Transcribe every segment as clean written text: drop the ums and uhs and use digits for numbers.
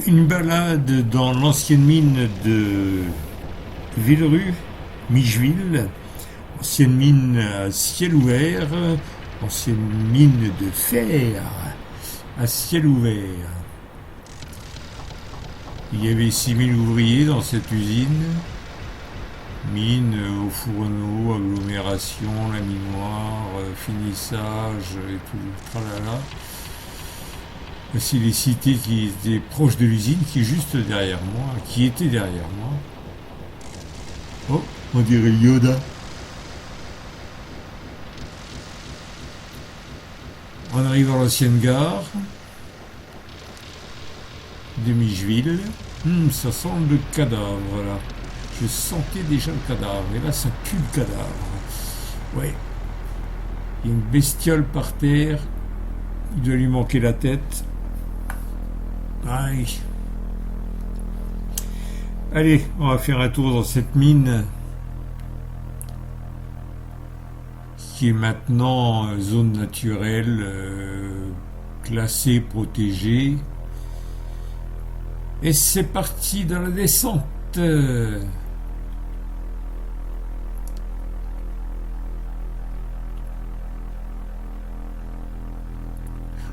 Une balade dans l'ancienne mine de Villerue, Micheville, ancienne mine à ciel ouvert, ancienne mine de fer à ciel ouvert. Il y avait 6000 ouvriers dans cette usine, mine au fourneau, agglomération, laminoir, finissage et tout le tralala. Voici les cités qui étaient proches de l'usine, qui est juste derrière moi, qui était derrière moi. Oh, on dirait Yoda. On arrive à l'ancienne gare de Micheville. Ça sent le cadavre là. Je sentais déjà le cadavre. Et là, ça pue le cadavre. Ouais. Il y a une bestiole par terre. Il doit lui manquer la tête. Aïe. Allez, on va faire un tour dans cette mine qui est maintenant zone naturelle, classée, protégée. Et c'est parti dans la descente.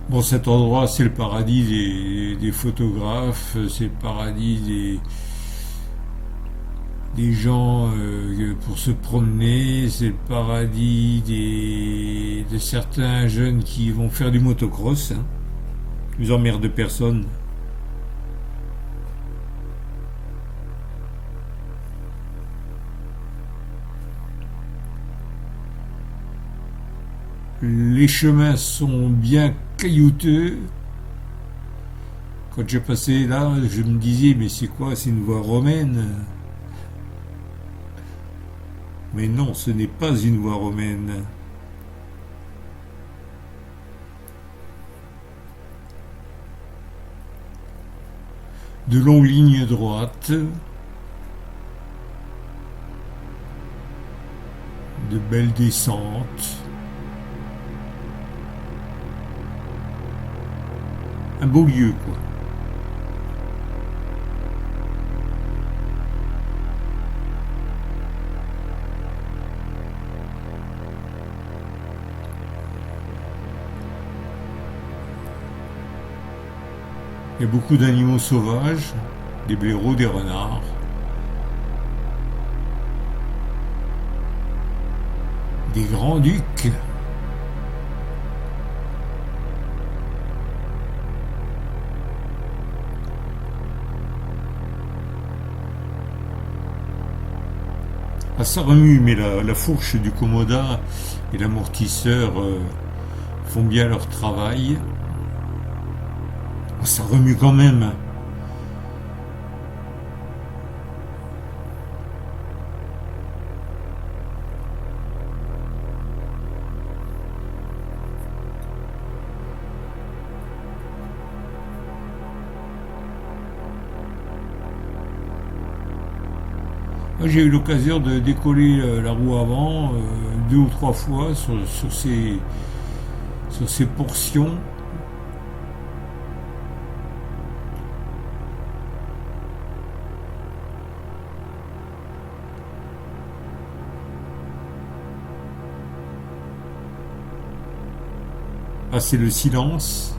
Bon, cet endroit, c'est le paradis des photographes, c'est le paradis des gens pour se promener, c'est le paradis de certains jeunes qui vont faire du motocross. Hein. Ils emmerdent personne. Les chemins sont bien caillouteux. Quand je passais là, je me disais, mais c'est quoi, c'est une voie romaine? Mais non, ce n'est pas une voie romaine. De longues lignes droites, de belles descentes. Un beau lieu, quoi. Il y a beaucoup d'animaux sauvages, des blaireaux, des renards. Des grands-ducs. Ah, ça remue, mais la fourche du commoda et l'amortisseur font bien leur travail. Ah, ça remue quand même. Moi, j'ai eu l'occasion de décoller la roue avant 2 ou 3 fois sur ces portions. Ah, c'est le silence.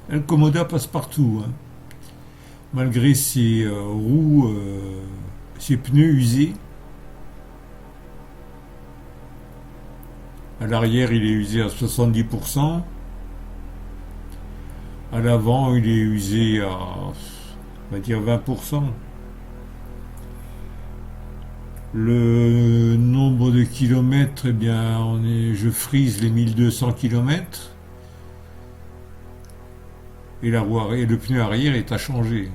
Le commoda passe partout, hein. Malgré ses roues, ses pneus usés. À l'arrière, il est usé à 70%. À l'avant, il est usé à, on va dire, 20%. Le nombre de kilomètres, eh bien, je frise les 1200 kilomètres. Et le pneu arrière est à changer.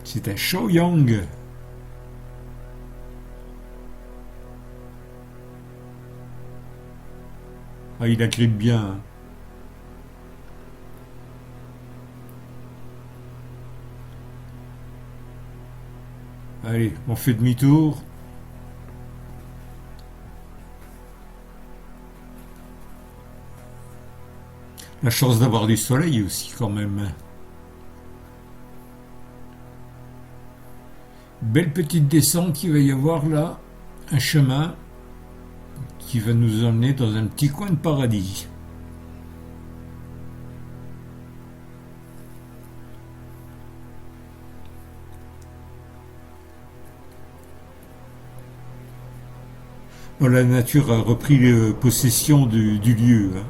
C'est un Shaoyang. Ah, il agrippe bien, hein. Allez, on fait demi-tour. La chance d'avoir du soleil aussi quand même. Belle petite descente qu'il va y avoir là. Un chemin qui va nous emmener dans un petit coin de paradis. Bon, la nature a repris possession du lieu, hein.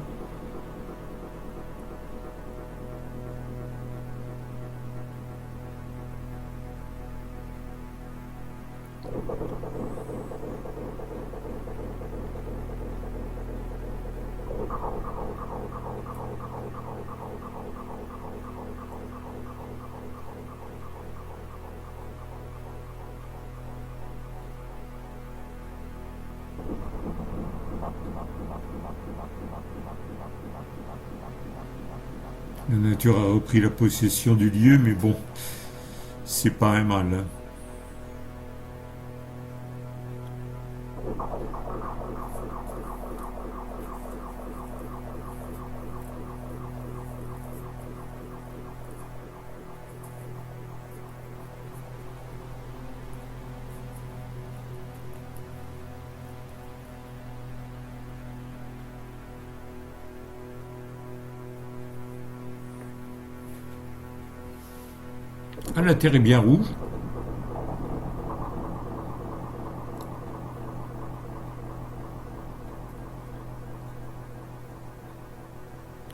La nature a repris la possession du lieu, mais bon, c'est pas un mal, hein. Ah, la terre est bien rouge.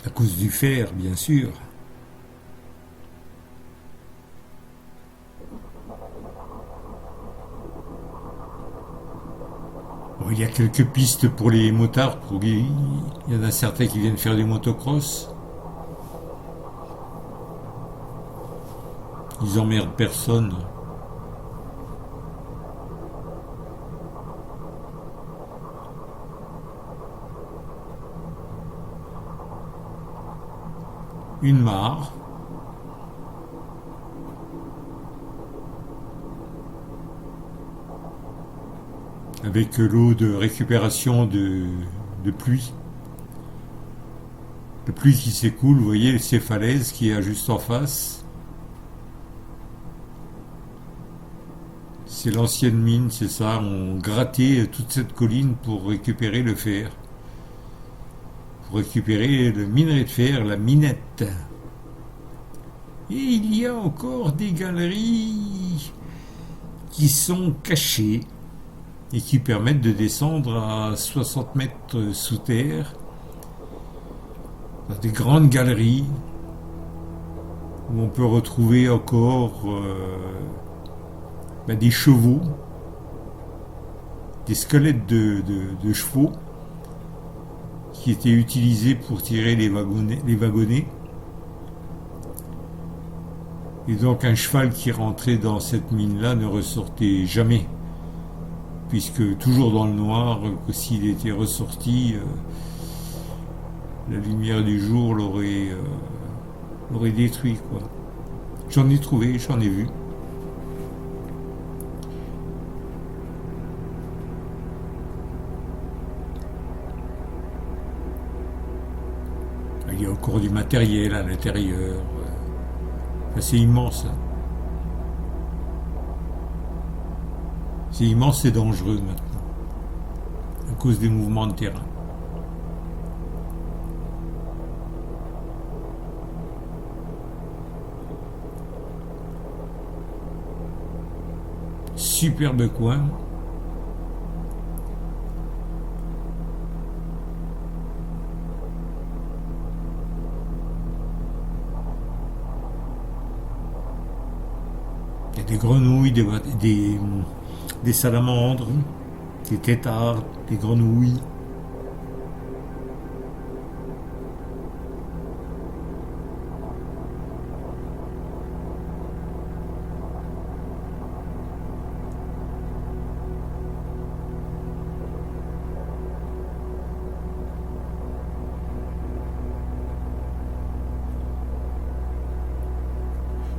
À cause du fer, bien sûr. Bon, il y a quelques pistes pour les motards. Il y en a certains qui viennent faire du motocross. Ils emmerdent personne. Une mare. Avec l'eau de récupération de pluie. La pluie qui s'écoule, vous voyez ces falaises qui est juste en face. C'est l'ancienne mine, c'est ça. On grattait toute cette colline pour récupérer le fer. Pour récupérer le minerai de fer, la minette. Et il y a encore des galeries qui sont cachées et qui permettent de descendre à 60 mètres sous terre dans des grandes galeries où on peut retrouver encore des chevaux, des squelettes de chevaux qui étaient utilisés pour tirer les wagonnets. Et donc un cheval qui rentrait dans cette mine-là ne ressortait jamais, puisque toujours dans le noir, que s'il était ressorti, la lumière du jour l'aurait détruit, quoi. J'en ai trouvé, j'en ai vu. Il y a encore du matériel à l'intérieur. C'est immense. C'est immense et dangereux maintenant, à cause des mouvements de terrain. Superbe coin. Il y a des grenouilles, des salamandres, des têtards, des grenouilles.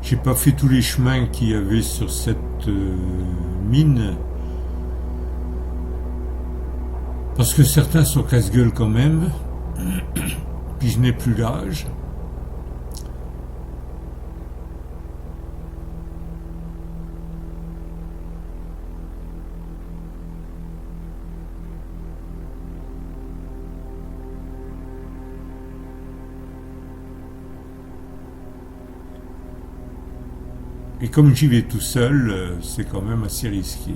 J'ai pas fait tous les chemins qu'il y avait sur cette mine, parce que certains sont casse-gueule quand même, puis je n'ai plus l'âge. Et comme j'y vais tout seul, c'est quand même assez risqué.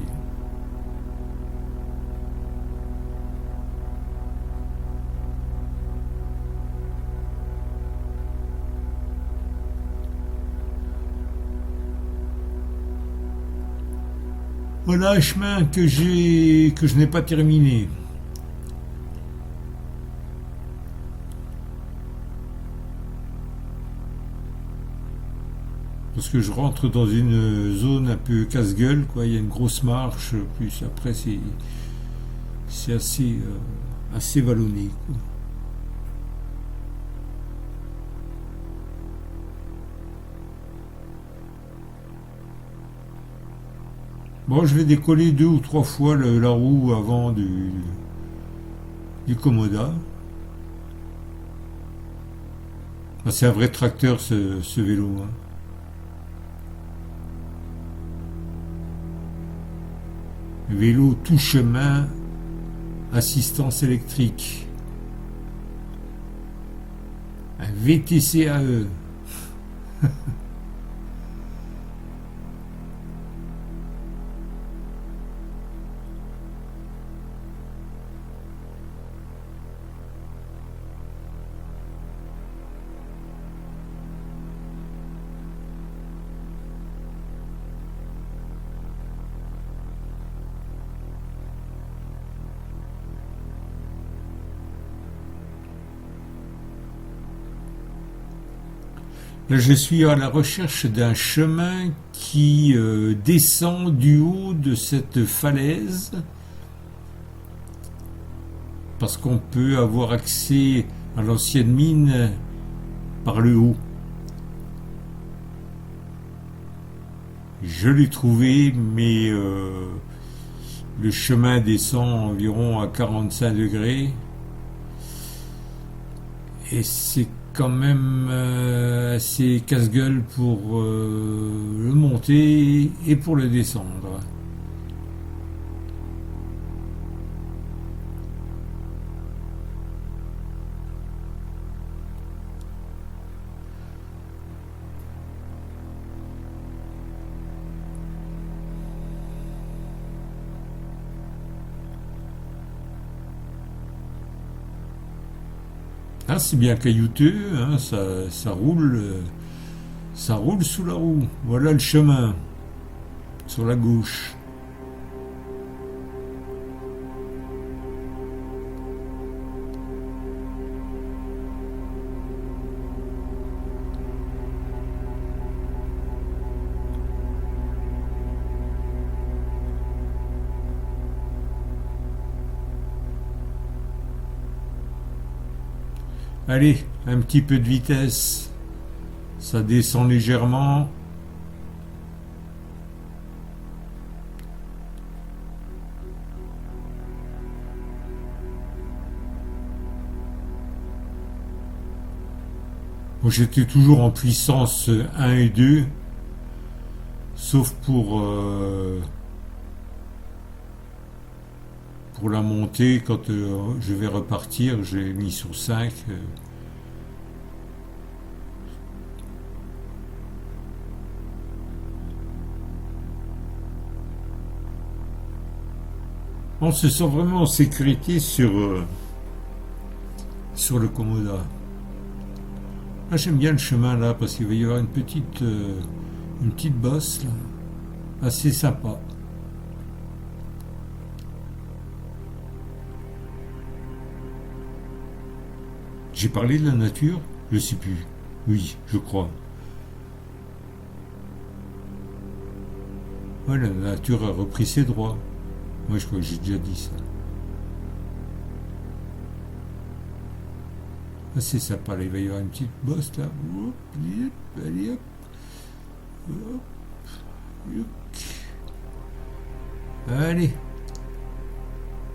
Voilà un chemin que je n'ai pas terminé. Parce que je rentre dans une zone un peu casse-gueule, quoi. Il y a une grosse marche, plus après c'est assez vallonné, quoi. Bon, je vais décoller 2 ou 3 fois la roue avant du Komoda. Ah, c'est un vrai tracteur ce vélo, hein. Vélo tout chemin, assistance électrique. Un VTC AE. Là, je suis à la recherche d'un chemin qui descend du haut de cette falaise, parce qu'on peut avoir accès à l'ancienne mine par le haut. Je l'ai trouvé, mais le chemin descend environ à 45 degrés, et c'est quand même assez casse-gueule pour le monter et pour le descendre. Ah, c'est bien caillouteux, hein, ça roule sous la roue. Voilà le chemin, sur la gauche. Allez, un petit peu de vitesse, ça descend légèrement. Bon, j'étais toujours en puissance 1 et 2, sauf pour la montée, quand je vais repartir, j'ai mis sur 5. On se sent vraiment en sécurité sur le Komoda. Ah, j'aime bien le chemin là, parce qu'il va y avoir une petite bosse là, assez sympa. J'ai parlé de la nature? Je sais plus. Oui, je crois. Ouais, la nature a repris ses droits. Moi, je crois que j'ai déjà dit ça. Ah, c'est sympa, là, il va y avoir une petite bosse là. Hop, allez, hop. Hop, youc. Allez.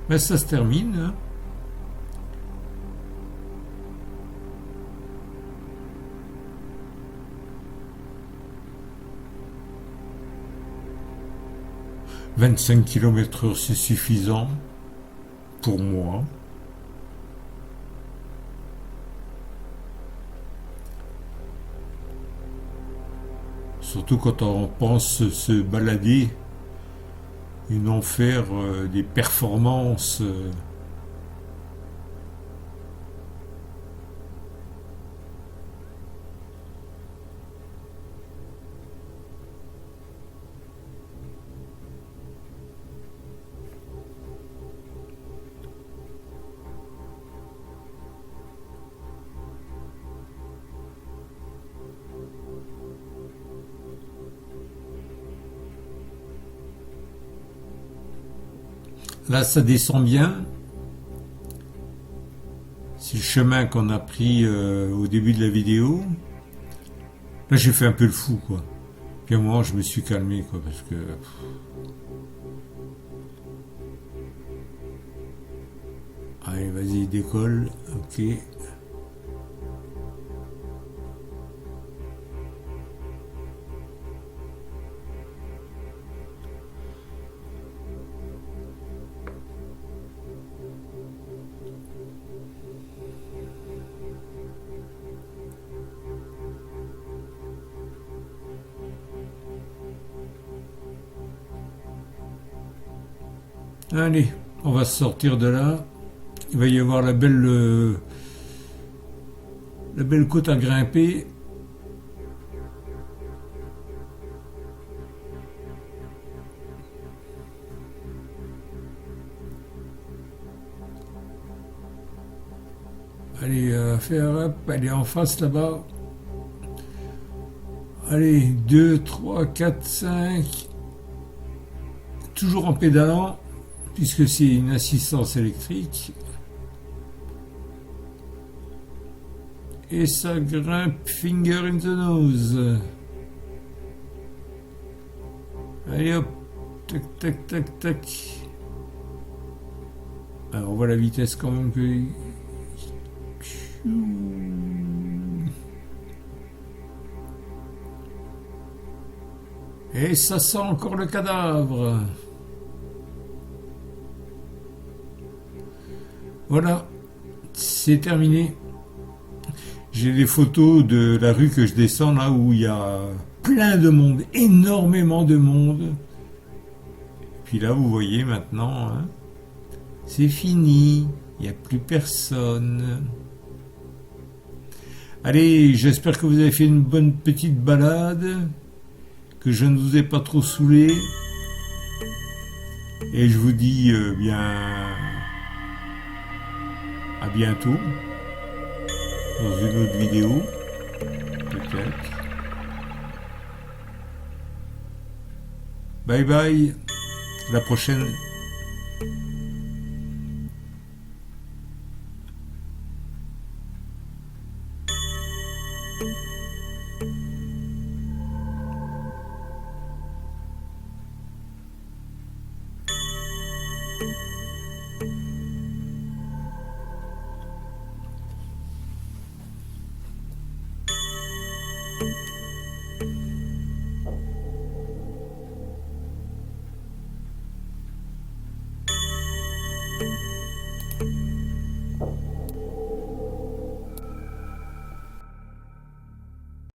Ben, ça se termine. Hein. « 25 km/h, c'est suffisant pour moi. Surtout quand on pense se balader et non faire des performances. Là, ça descend bien. C'est le chemin qu'on a pris au début de la vidéo. Là, j'ai fait un peu le fou, quoi. Puis à un moment, je me suis calmé, quoi, parce que... Allez, vas-y, décolle. Ok. Allez, on va sortir de là. Il va y avoir la belle côte à grimper. Allez, faire hop, allez en face là-bas. Allez, 2, 3, 4, 5. Toujours en pédalant, puisque c'est une assistance électrique. Et ça grimpe finger in the nose. Allez hop, tac, tac, tac, tac. Alors on voit la vitesse quand même que... Et ça sent encore le cadavre. Voilà, c'est terminé. J'ai des photos de la rue que je descends là où il y a plein de monde, énormément de monde. Puis là, vous voyez maintenant, hein, c'est fini, il n'y a plus personne. Allez, j'espère que vous avez fait une bonne petite balade, que je ne vous ai pas trop saoulé. Et je vous dis bien à bientôt dans une autre vidéo, peut-être. Bye bye, à la prochaine.